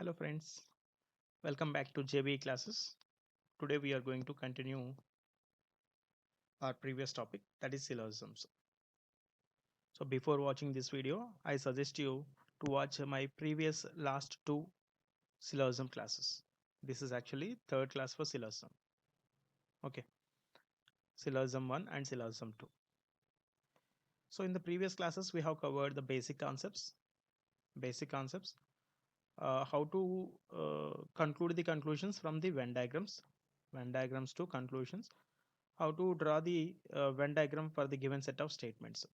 Hello friends, welcome back to JBE classes. Today we are going to continue our previous topic, that is syllogisms. So before watching this video, I suggest you to watch my previous last two syllogism classes. This is actually third class for syllogism. Okay, syllogism 1 and syllogism 2. So in the previous classes we have covered the basic concepts, how to conclude the conclusions from the Venn diagrams to conclusions, how to draw the Venn diagram for the given set of statements,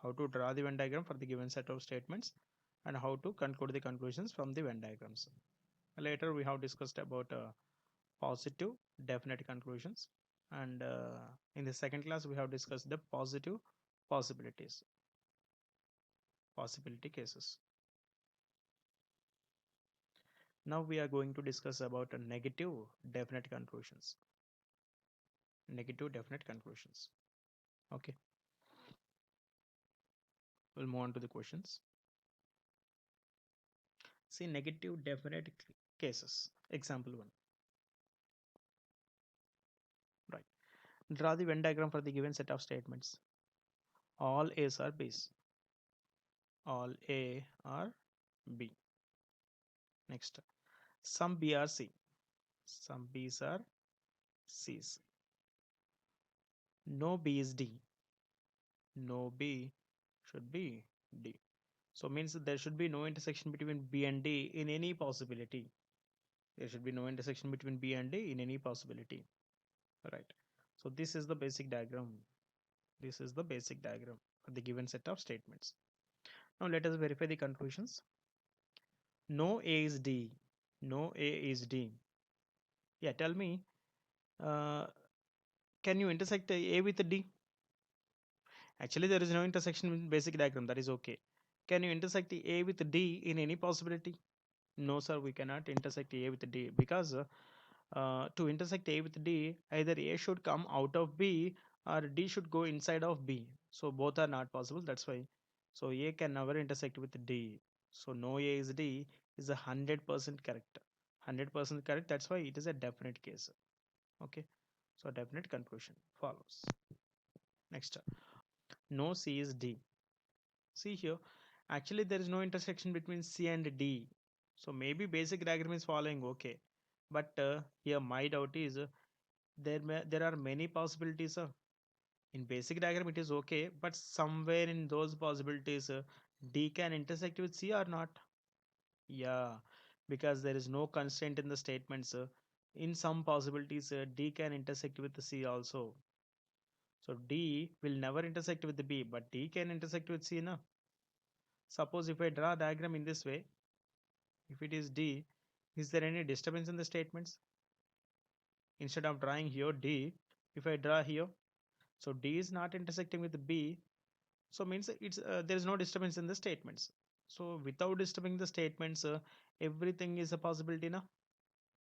how to draw the Venn diagram for the given set of statements, and how to conclude the conclusions from the Venn diagrams. Later, we have discussed about positive definite conclusions, and in the second class, we have discussed the positive possibilities, possibility cases. Now we are going to discuss about negative definite conclusions. Negative definite conclusions. Okay, we'll move on to the questions. See negative definite cases. Example 1. Right. Draw the Venn diagram for the given set of statements. All A's are B's. All A are B. Next. Some B are C. Some B's are C's. No B is D. No B should be D. So means that there should be no intersection between B and D in any possibility. There should be no intersection between B and D in any possibility. Right. So this is the basic diagram. This is the basic diagram for the given set of statements. Now let us verify the conclusions. No A is D. No A is D. Yeah, tell me, uh, can you intersect A with D? Actually, there is no intersection in basic diagram. That is okay. Can you intersect A with D in any possibility? No, sir, we cannot intersect A with D because to intersect A with D, either A should come out of B or D should go inside of B. So both are not possible. That's why. So A can never intersect with D. So no A is D is 100% correct. 100% correct. That's why it is a definite case. Okay. So definite conclusion follows. Next, no C is D. See here, actually there is no intersection between C and D. So maybe basic diagram is following okay. But here my doubt is there are many possibilities. In basic diagram it is okay, but somewhere in those possibilities D can intersect with C or not? Yeah, because there is no constraint in the statements. In some possibilities, D can intersect with the C also. So D will never intersect with the B, but D can intersect with C. Na? Suppose if I draw a diagram in this way, if it is D, is there any disturbance in the statements? Instead of drawing here D, if I draw here, so D is not intersecting with the B, so means it's there is no disturbance in the statements. So without disturbing the statements, everything is a possibility now.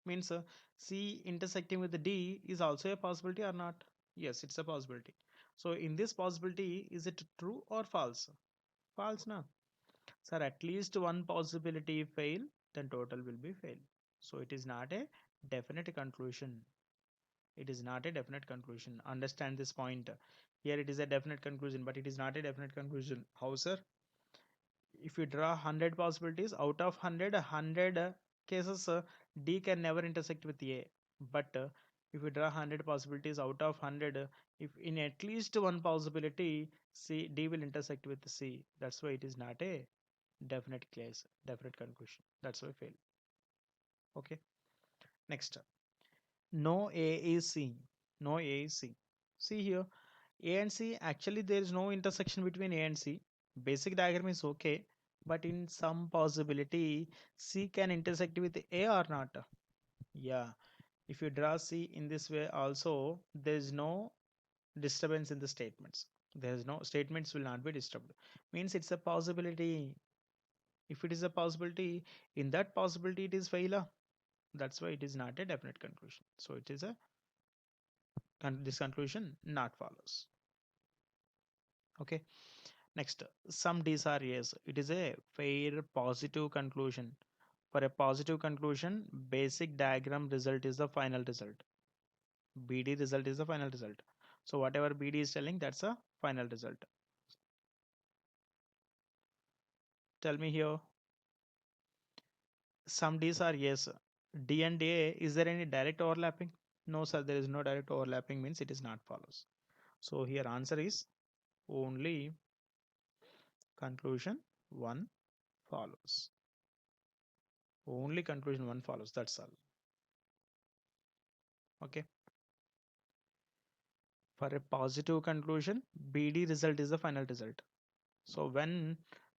Means C intersecting with the D is also a possibility or not? Yes, it's a possibility. So in this possibility, is it true or false? False, na? Sir, at least one possibility fail, then total will be fail. So it is not a definite conclusion. It is not a definite conclusion. Understand this point. Here it is a definite conclusion, but it is not a definite conclusion. How, sir? If you draw 100 possibilities, out of 100 cases, D can never intersect with A. But if you draw 100 possibilities out of 100, if in at least one possibility, D will intersect with C. That's why it is not a definite case, definite conclusion. That's why fail. Okay. Next, no A is C. No A is C. See here, A and C, actually there is no intersection between A and C. Basic diagram is okay, but in some possibility, C can intersect with A or not. Yeah, if you draw C in this way also, there is no disturbance in the statements. There is no statements will not be disturbed. Means it's a possibility. If it is a possibility, in that possibility it is failure. That's why it is not a definite conclusion. So it is a this conclusion not follows. Okay. Next, some D's are yes. It is a fair positive conclusion. For a positive conclusion, basic diagram result is the final result. BD result is the final result. So whatever BD is telling, that's a final result. Tell me here, some D's are yes. D and A, is there any direct overlapping? No, sir, there is no direct overlapping, means it is not follows. So here answer is only conclusion one follows. Only conclusion one follows. That's all. Okay. For a positive conclusion, BD result is the final result. So when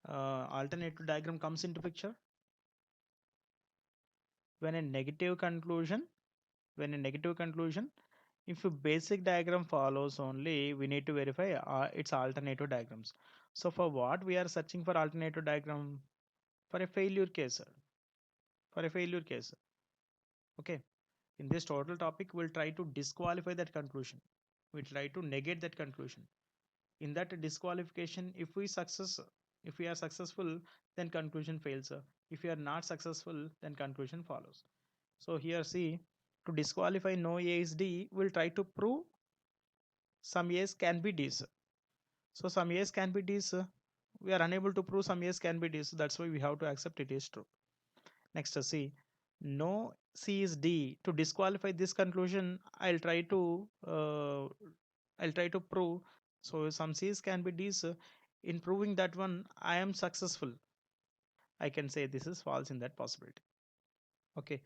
alternative diagram comes into picture, when a negative conclusion, when a negative conclusion, if a basic diagram follows only, we need to verify its alternative diagrams. So for what we are searching for alternative diagram? For a failure case, sir. For a failure case. Okay. In this total topic, we'll try to disqualify that conclusion. We try to negate that conclusion. In that disqualification, if we are successful, then conclusion fails. If we are not successful, then conclusion follows. So here see, to disqualify no A is D, we'll try to prove some A's can be D's. So some A's can be D's. We are unable to prove some A's can be D's. That's why we have to accept it is true. Next, C. No C is D. To disqualify this conclusion, I'll try to prove. So some C's can be D's. In proving that one, I am successful. I can say this is false in that possibility. Okay.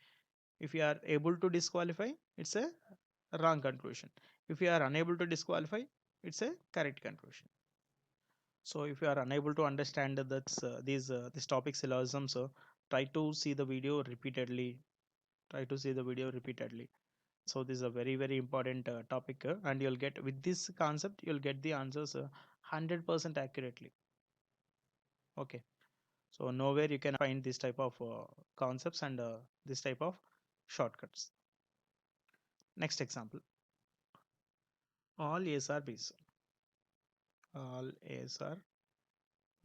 If you are able to disqualify, it's a wrong conclusion. If you are unable to disqualify, it's a correct conclusion. So if you are unable to understand this topic syllogisms, try to see the video repeatedly. Try to see the video repeatedly. So this is a very important topic, and you'll get with this concept you'll get the answers 100% accurately. Okay. So nowhere you can find this type of concepts and this type of shortcuts. Next example. All A's are B's. All A's are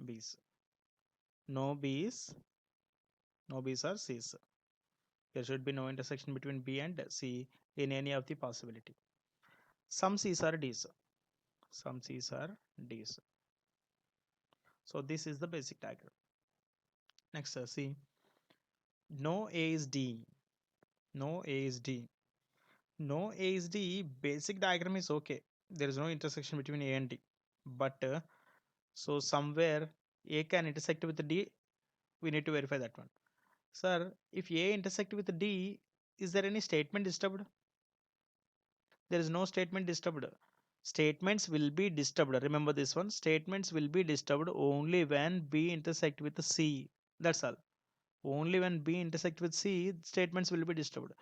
B's. No B's. No B's are C's. There should be no intersection between B and C in any of the possibility. Some C's are D's. Some C's are D's. So this is the basic diagram. Next, see. No A is D. No A is D. No A is D. Basic diagram is okay. There is no intersection between A and D. But so somewhere A can intersect with D. We need to verify that one. Sir, if A intersect with D, is there any statement disturbed? There is no statement disturbed. Statements will be disturbed. Remember this one. Statements will be disturbed only when B intersect with C. That's all. Only when B intersect with C, statements will be disturbed.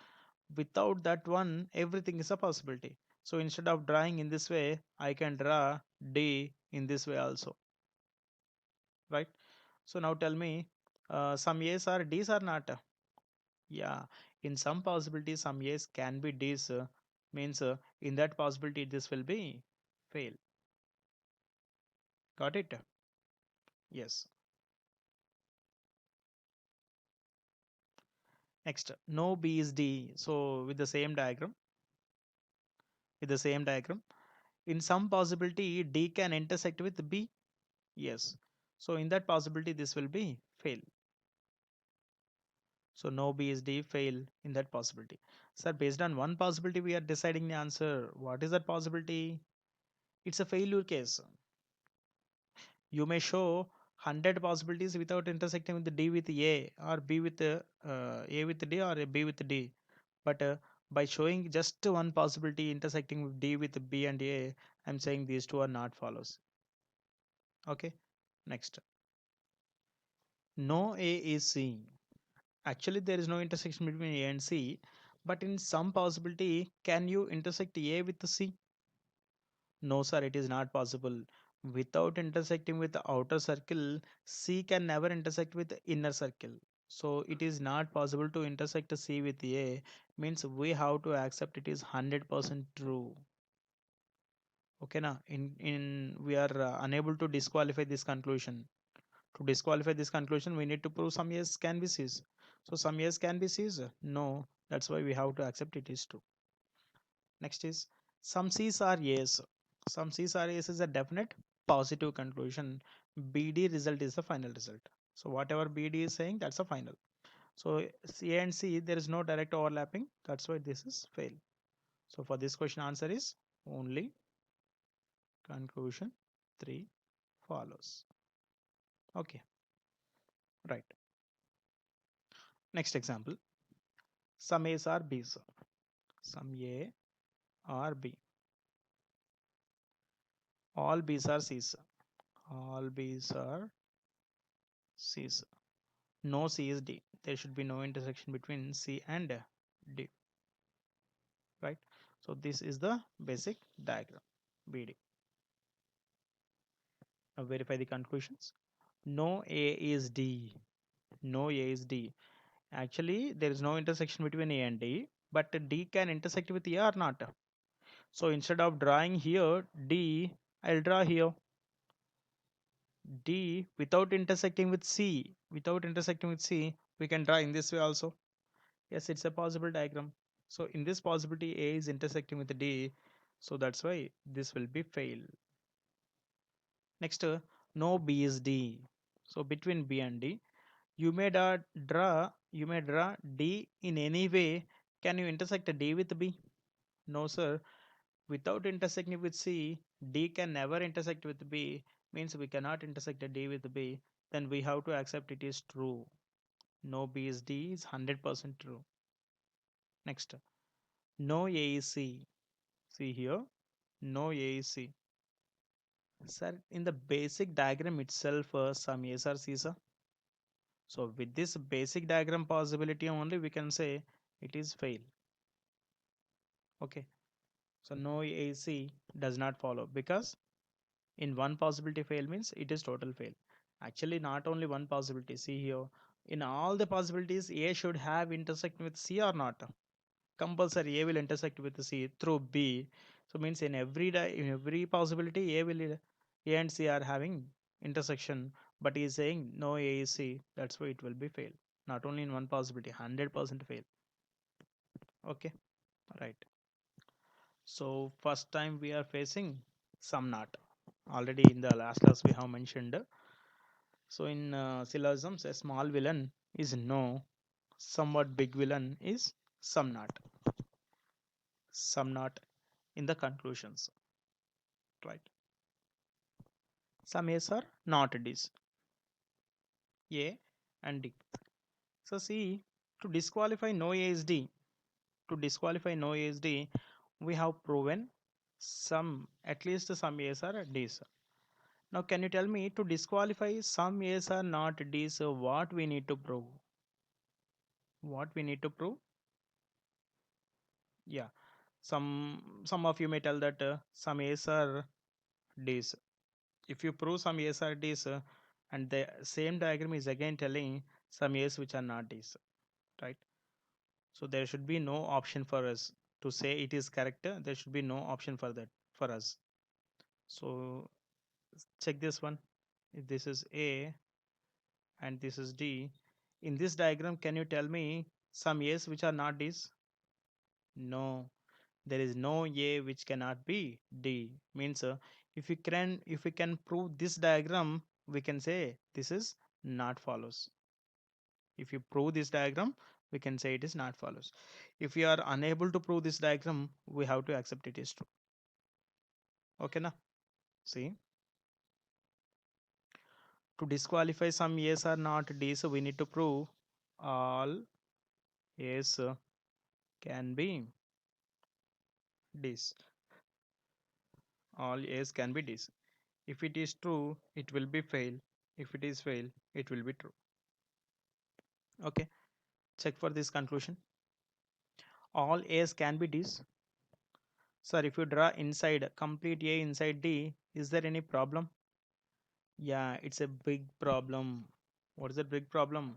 Without that one, everything is a possibility. So instead of drawing in this way, I can draw D in this way also. Right? So now tell me, some A's are D's or not? Yeah, in some possibility, some A's can be D's. Means in that possibility, this will be fail. Got it? Yes. Next, no B is D. So with the same diagram, in some possibility, D can intersect with B. Yes. So in that possibility, this will be fail. So no B is D, fail in that possibility. Sir, based on one possibility, we are deciding the answer. What is that possibility? It's a failure case. You may show 100 possibilities without intersecting with the D with A or B with A with D or a B with D. But by showing just one possibility intersecting with D with B and A, I'm saying these two are not follows. Okay. Next. No A is C. Actually, there is no intersection between A and C, but in some possibility, can you intersect A with C? No, sir, it is not possible. Without intersecting with the outer circle, C can never intersect with the inner circle. So it is not possible to intersect C with A, means we have to accept it is 100% true. Okay, na? In we are unable to disqualify this conclusion. To disqualify this conclusion, we need to prove some A's can be C's. So some A's can be C's. No, that's why we have to accept it is true. Next is some C's are A's. Some C's are A's is a definite positive conclusion. BD result is the final result. So whatever BD is saying, that's a final. So C and C, there is no direct overlapping. That's why this is fail. So for this question, answer is only conclusion 3 follows. Okay, right. Next example. Some A's are B's. Some A or B. All B's are C's. All B's are C's. No C is D. There should be no intersection between C and D. Right? So this is the basic diagram. BD. Now verify the conclusions. No A is D. No A is D. Actually, there is no intersection between A and D, but D can intersect with A or not. So instead of drawing here D, I'll draw here D without intersecting with C. Without intersecting with C, we can draw in this way also. Yes, it's a possible diagram. So in this possibility, A is intersecting with D. So that's why this will be fail. Next, no B is D. So between B and D, you may draw D in any way. Can you intersect D with B? No, sir. Without intersecting with C, D can never intersect with B. Means we cannot intersect a D with B. Then we have to accept it is true. No B is D is 100% true. Next, no A is C. See here, no A is C. Sir, in the basic diagram itself, some A's are C's. So with this basic diagram possibility only, we can say it is fail. Okay. So no AC does not follow because in one possibility fail means it is total fail. Actually, not only one possibility. See here, in all the possibilities, A should have intersect with C or not. Compulsory A will intersect with C through B. So means in every possibility A and C are having intersection, but he is saying no A is C. That's why it will be fail. Not only in one possibility, 100% fail. Okay, right. So first time we are facing some not. Already in the last class we have mentioned. So in syllogisms, a small villain is no, somewhat big villain is some not. Some not in the conclusions, right? Some A's are not D's. A and D. So see, to disqualify no A is D, to disqualify no A is D, we have proven some, at least some A's are D's. Now can you tell me to disqualify some A's are not D's, what we need to prove? What we need to prove? Yeah, some of you may tell that some A's are D's. If you prove some A's are D's, and the same diagram is again telling some A's which are not D's, right? So there should be no option for us to say it is correct. There should be no option for that for us. So check this one. If this is A and this is D, in this diagram, can you tell me some A's which are not D's? No, there is no A which cannot be D. Means if we can prove this diagram, we can say this is not follows. If you prove this diagram, we can say it is not follows. If you are unable to prove this diagram, we have to accept it is true. Okay, na? See, to disqualify some yes or not D, so we need to prove all yes can be D's. All yes can be D's. If it is true, it will be fail. If it is fail, it will be true. Okay, check for this conclusion. All A's can be D's. Sir, if you draw inside complete A inside D, is there any problem? Yeah, it's a big problem. What is the big problem?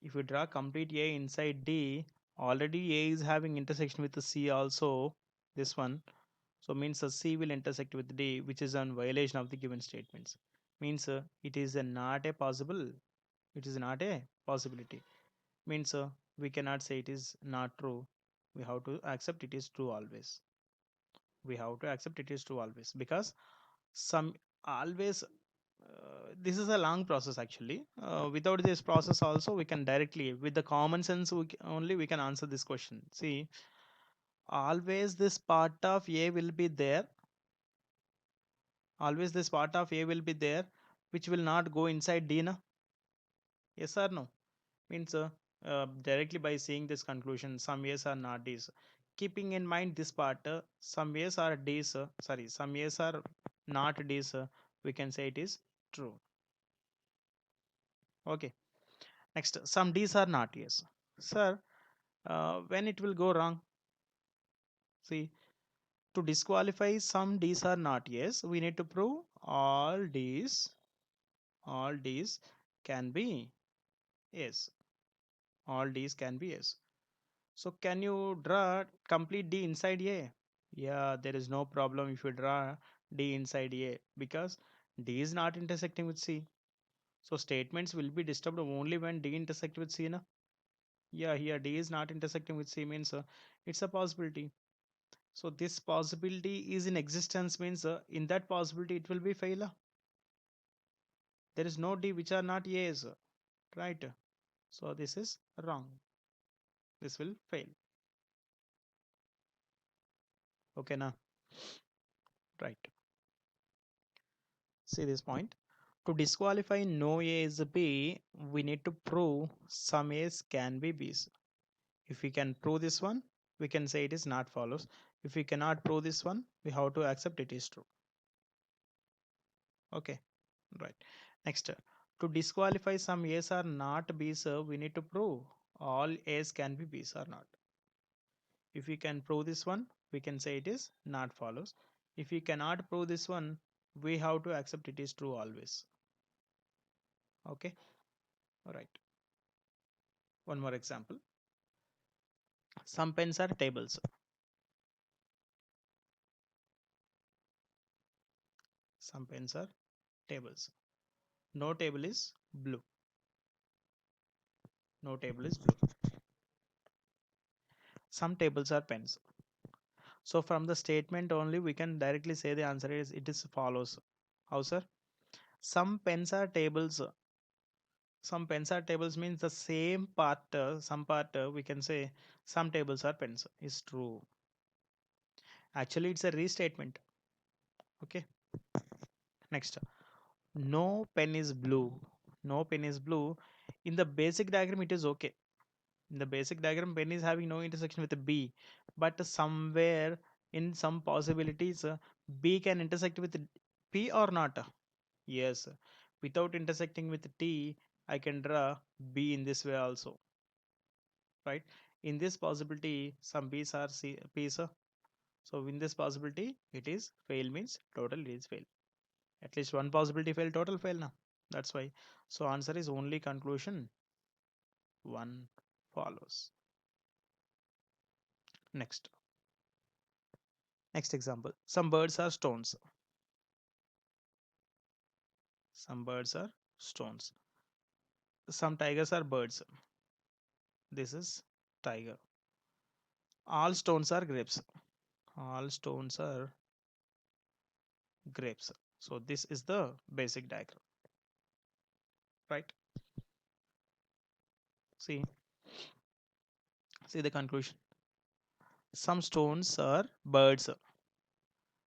If you draw complete A inside D, already A is having intersection with the C also, this one. So means the C will intersect with D, which is on violation of the given statements. Means it is not a possible, it is not a possibility. means we cannot say it is not true. We have to accept it is true always. We have to accept it is true always, because some always this is a long process actually. Without this process also, we can directly with the common sense only we can answer this question. See, always this part of a will be there, always this part of a will be there, which will not go inside d na. Yes or no? Means directly by seeing this conclusion, some years are not d's, keeping in mind this part, some years are d's, sorry, some years are not d's, we can say it is true. Okay. Next, some d's are not yes. Sir, when it will go wrong? See, to disqualify some d's are not yes, we need to prove all d's can be yes. All d's can be yes. So can you draw complete D inside A? Yeah, there is no problem if you draw D inside A, because D is not intersecting with C. So statements will be disturbed only when D intersect with C. Na? Yeah, here D is not intersecting with C means it's a possibility. So this possibility is in existence means in that possibility it will be failure. There is no D which are not A's, right? So this is wrong. This will fail. Okay, now, right. See this point. To disqualify no A is B, we need to prove some A's can be B's. If we can prove this one, we can say it is not follows. If we cannot prove this one, we have to accept it is true. Okay, right. Next, to disqualify some A's are not B's, we need to prove all A's can be B's or not. If we can prove this one, we can say it is not follows. If we cannot prove this one, we have to accept it is true always. Okay, all right. One more example. Some pens are tables. Some pens are tables. No table is blue. No table is blue. Some tables are pens. So from the statement only we can directly say the answer is it is follows. How, sir? Some pens are tables. Some pens are tables means the same part. Some part we can say some tables are pens is true. Actually, it's a restatement. Okay. Next, no pen is blue. No pen is blue. In the basic diagram, it is okay. In the basic diagram, pen is having no intersection with B, but somewhere in some possibilities, B can intersect with P or not. Yes, without intersecting with T, I can draw B in this way also, right? In this possibility, some B's are P's. So in this possibility, it is fail means total is fail. At least one possibility fail, total fail now. That's why. So answer is only conclusion one follows. Next. Next example. Some birds are stones. Some birds are stones. Some tigers are birds. This is tiger. All stones are grapes. All stones are grapes. So this is the basic diagram, right? See, see the conclusion. Some stones are birds.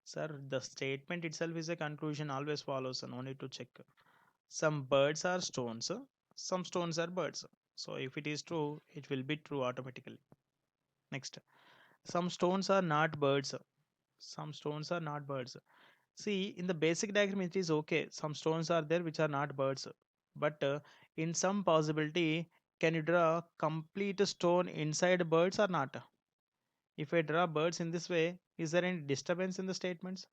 Sir, the statement itself is a conclusion, always follows, no need to check. Some birds are stones. Some stones are birds. So if it is true, it will be true automatically. Next, some stones are not birds. Some stones are not birds. See, in the basic diagram, it is okay. Some stones are there which are not birds. But in some possibility, can you draw complete stone inside birds or not? If I draw birds in this way, is there any disturbance in the statements?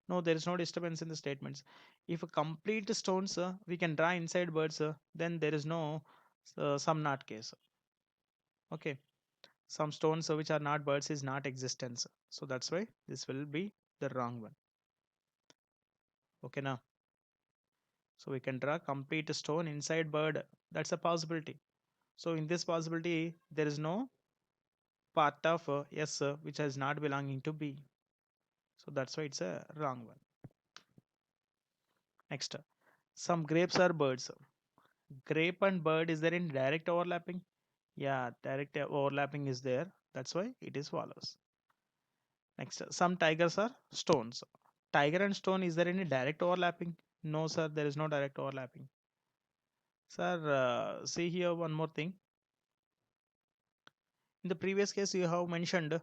No, there is no disturbance in the statements. If a complete stones we can draw inside birds, then there is no some not case. Okay, some stones which are not birds is not existence. So that's why this will be the wrong one. Okay, now. So we can draw complete stone inside bird. That's a possibility. So in this possibility, there is no part of S which is not belonging to B. So that's why it's a wrong one. Next, some grapes are birds. Grape and bird, is there any direct overlapping? Yeah, direct overlapping is there. That's why it is follows. Next, some tigers are stones. Tiger and stone, is there any direct overlapping? No, sir, there is no direct overlapping. Sir, see here one more thing. In the previous case, you have mentioned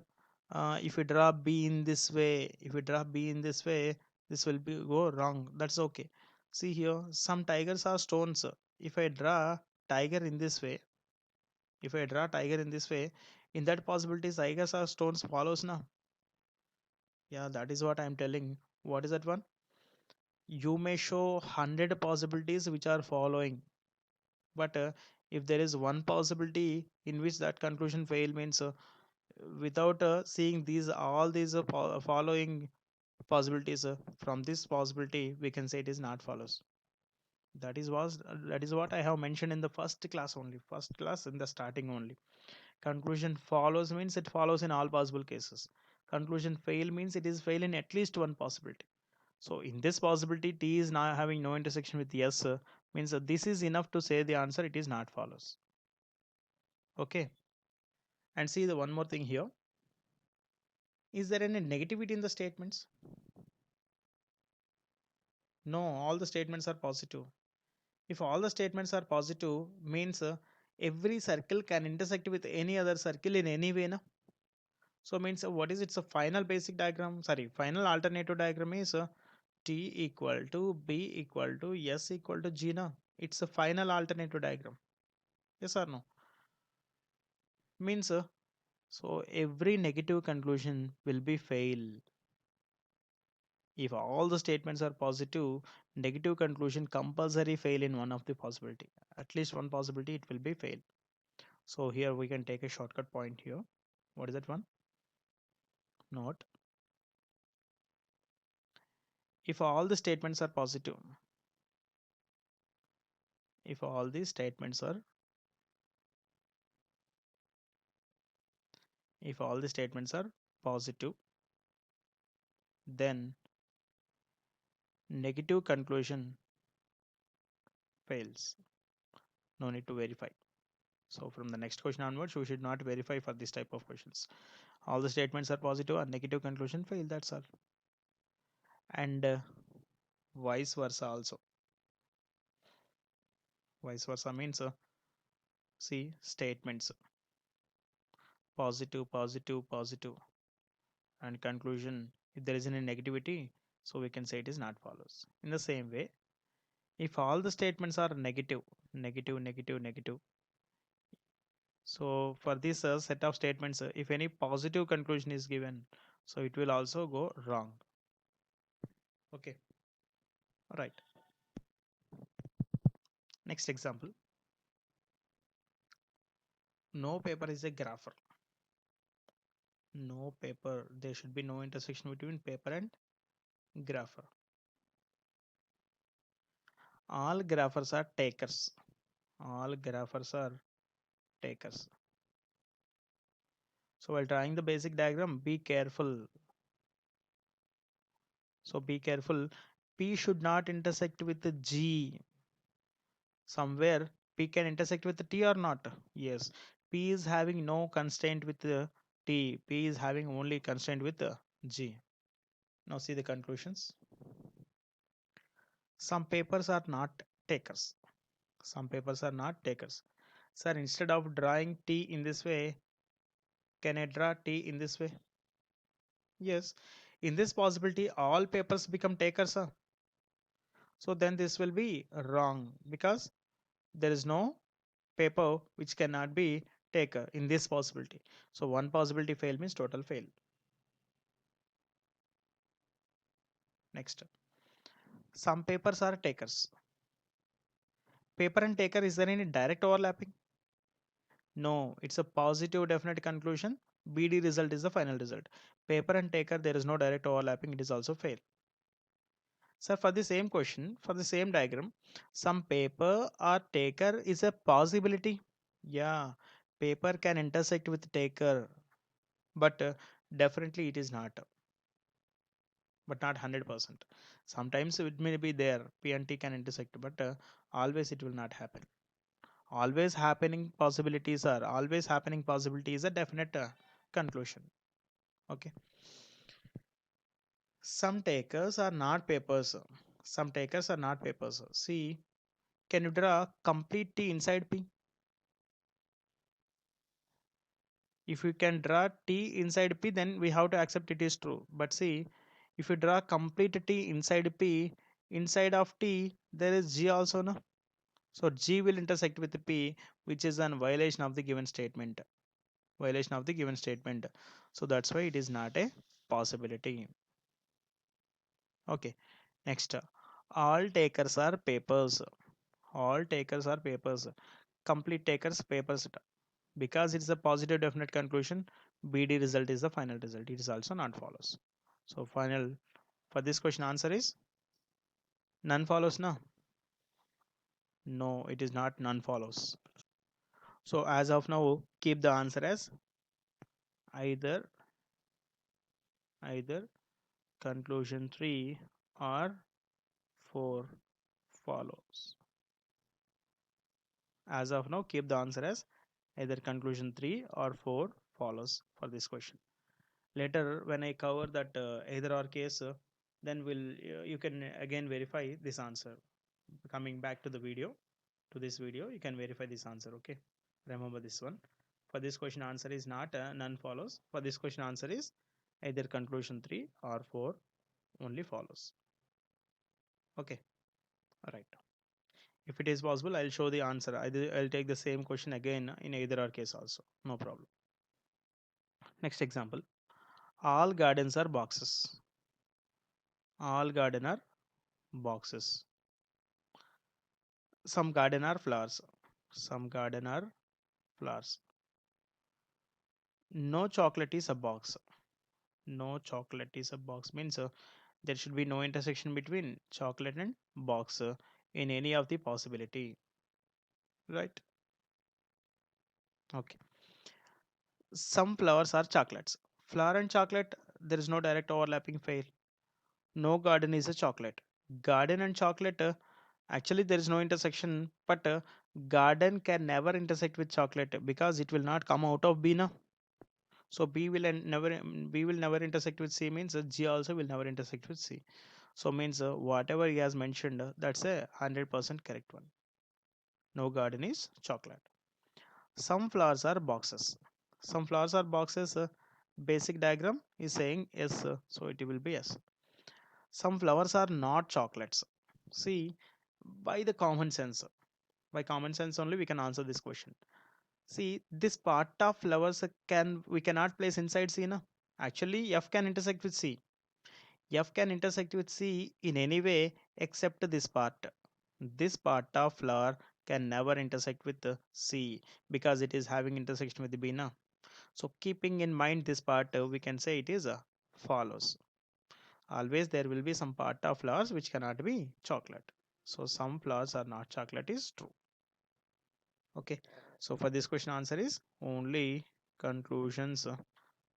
if you draw B in this way, if you draw B in this way, this will be go wrong. That's okay. See here, some tigers are stones. If I draw tiger in this way, if I draw tiger in this way, in that possibility, tigers are stones follows now. Yeah, that is what I'm telling. What is that one? You may show 100 possibilities which are following, but if there is one possibility in which that conclusion fail means without seeing these all these following possibilities from this possibility we can say it is not follows. That is what I have mentioned in the first class only, first class in the starting only. Conclusion follows means it follows in all possible cases. Conclusion fail means it is fail in at least one possibility. So in this possibility T is now having no intersection with yes means this is enough to say the answer it is not follows. Okay, and see the one more thing here. Is there any negativity in the statements? No, all the statements are positive. If all the statements are positive, means every circle can intersect with any other circle in any way. Na? So means what is it's a final basic diagram? Sorry, final alternative diagram is T equal to B equal to S equal to G. Na? It's a final alternative diagram. Yes or no? Means so every negative conclusion will be fail. If all the statements are positive, negative conclusion compulsory fail in one of the possibility. At least one possibility it will be fail. So here we can take a shortcut point here. What is that one? Note. If all the statements are positive, if all these statements are, if all the statements are positive, then negative conclusion fails. No need to verify. So from the next question onwards, we should not verify for this type of questions. All the statements are positive and negative conclusion fail. That's all. And vice versa also. Vice versa means see statements positive, positive, positive, and conclusion. If there is any negativity, so we can say it is not follows. In the same way, if all the statements are negative, negative, negative, negative, so for this set of statements, if any positive conclusion is given, so it will also go wrong. Okay, all right. Next example. No paper is a grapher. No paper. There should be no intersection between paper and grapher. All graphers are takers. All graphers are takers. So while drawing the basic diagram, be careful. So be careful. P should not intersect with the G. Somewhere P can intersect with the T or not? Yes. P is having no constraint with the T. P is having only constraint with the G. Now see the conclusions. Some papers are not takers. Some papers are not takers. Sir, instead of drawing T in this way, can I draw T in this way? Yes. In this possibility, all papers become takers. Huh? So then this will be wrong because there is no paper which cannot be taker in this possibility. So one possibility fail means total fail. Next, some papers are takers. Paper and taker, is there any direct overlapping? No, it's a positive definite conclusion. BD result is the final result. Paper and taker, there is no direct overlapping. It is also fail. So for the same question, for the same diagram, some paper or taker is a possibility. Yeah, paper can intersect with taker, but definitely it is not, but not 100%. Sometimes it may be there, P and T can intersect, but always it will not happen. Always happening possibility is a definite conclusion. Okay. Some takers are not papers. Some takers are not papers. See, can you draw complete T inside P? If you can draw T inside P, then we have to accept it is true. But see, if you draw complete T inside P, inside of T, there is G also, no? So G will intersect with P, which is an violation of the given statement. Violation of the given statement. So that's why it is not a possibility. Okay. Next, all takers are papers. All takers are papers. Complete takers papers. Because it's a positive definite conclusion, BD result is the final result. It is also not follows. So final for this question answer is none follows. No, it is not none follows. So as of now, keep the answer as either either conclusion 3 or 4 follows. As of now, keep the answer as either conclusion 3 or 4 follows for this question. Later, when I cover that either or case, then you can again verify this answer. Coming back to the video, to this video, you can verify this answer. Okay, remember this one. For this question, answer is not none follows. For this question, answer is either conclusion 3 or 4 only follows. Okay, all right. If it is possible, I'll show the answer. I'll take the same question again in either or case also. No problem. Next example. All gardens are boxes. All garden are boxes. Some garden are flowers. Some garden are flowers. No chocolate is a box. No chocolate is a box means there should be no intersection between chocolate and box in any of the possibility. Right? Okay. Some flowers are chocolates. Flower and chocolate, there is no direct overlapping fail. No garden is a chocolate. Garden and chocolate, actually there is no intersection, but garden can never intersect with chocolate because it will not come out of B. So B will never intersect with C means G also will never intersect with C. So means whatever he has mentioned, that's a 100% correct one. No garden is chocolate. Some flowers are boxes. Some flowers are boxes. Basic diagram is saying yes, so it will be yes. Some flowers are not chocolates. See, by the common sense, by common sense only we can answer this question. See, this part of flowers can we cannot place inside C, na? Actually, F can intersect with C. F can intersect with C in any way except this part. This part of flower can never intersect with the C because it is having intersection with the B, na? So keeping in mind this part, we can say it is follows. Always there will be some part of flowers which cannot be chocolate. So some flowers are not chocolate is true. Okay. So for this question answer is only conclusions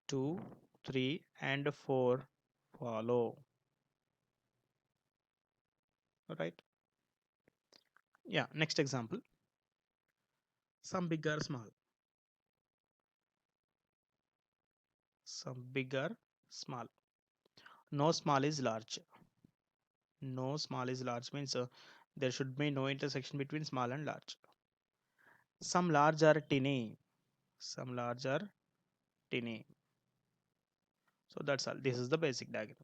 2, 3 and 4 follow. Right. Yeah. Next example. Some big or small. Some big or small. No small is large. No small is large means there should be no intersection between small and large. Some large are tiny. Some large are tiny. So that's all. This is the basic diagram.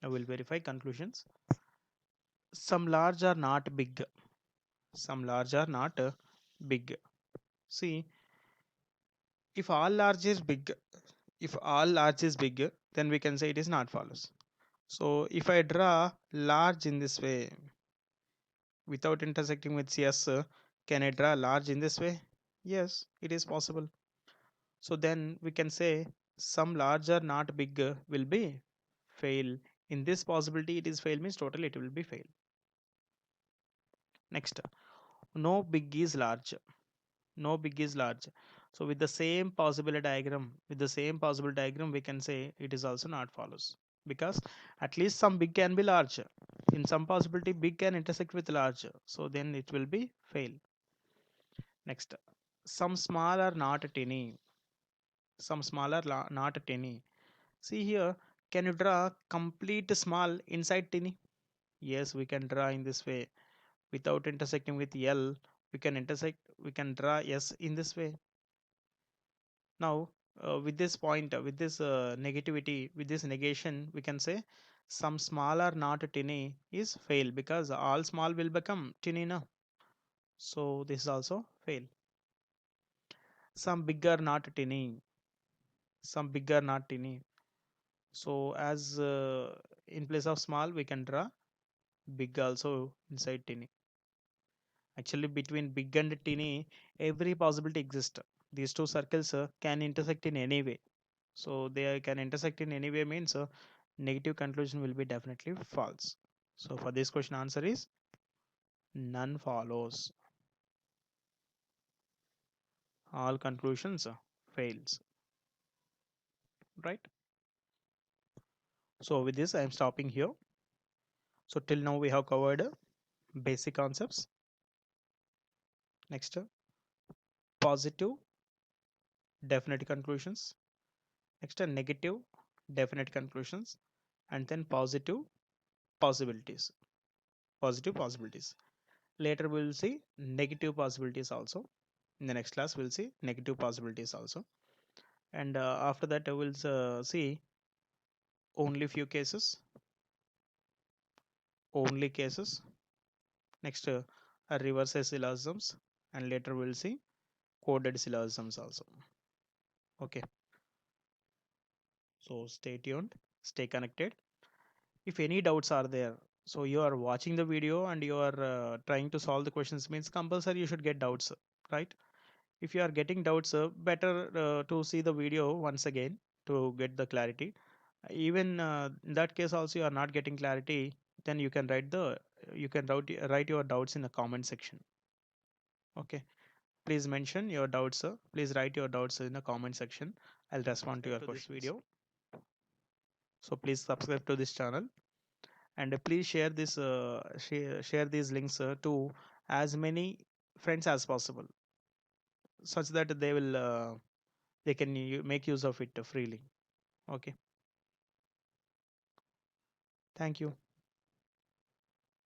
I will verify conclusions. Some large are not big. Some large are not big. See, if all large is big, if all large is big, then we can say it is not follows. So if I draw large in this way without intersecting with CS, can I draw large in this way? Yes, it is possible. So then we can say some large are not big will be fail. In this possibility, it is fail means totally it will be fail. Next, No big is large. No big is large. So with the same possible diagram, we can say it is also not follows, because at least some big can be large. In some possibility, big can intersect with large. So then it will be fail. Next, some small are not tiny. Some small are not tiny. See here, can you draw complete small inside tiny? Yes, we can draw in this way. Without intersecting with L, we can draw S in this way. Now, with this point, with this negativity, with this negation, we can say some small are not tiny is fail, because all small will become tiny now. So this is also fail. Some big are not tiny. Some big are not tiny. So as in place of small, we can draw big also inside tiny. Actually, between big and tiny, every possibility exists. These two circles can intersect in any way. So they can intersect in any way means negative conclusion will be definitely false. So for this question, answer is none follows. All conclusions fails. Right. So with this, I am stopping here. So till now we have covered basic concepts. Next, positive definite conclusions. Next, negative definite conclusions, and then positive possibilities. Positive possibilities. Later we will see negative possibilities also. In the next class, we'll see negative possibilities also. And after that, we'll see only few cases, only cases. Next, reverse syllogisms, and later we'll see coded syllogisms also. Okay, so stay tuned, stay connected. If any doubts are there, so you are watching the video and you are trying to solve the questions, means compulsory you should get doubts, right? If you are getting doubts, better to see the video once again to get the clarity. Even in that case also you are not getting clarity, then you can write your doubts in the comment section. Okay, please mention your doubts, sir. Please write your doubts in the comment section. I'll respond to your questions. This video, so please subscribe to this channel, and please share share these links to as many friends as possible, such that they can make use of it freely. Okay, thank you.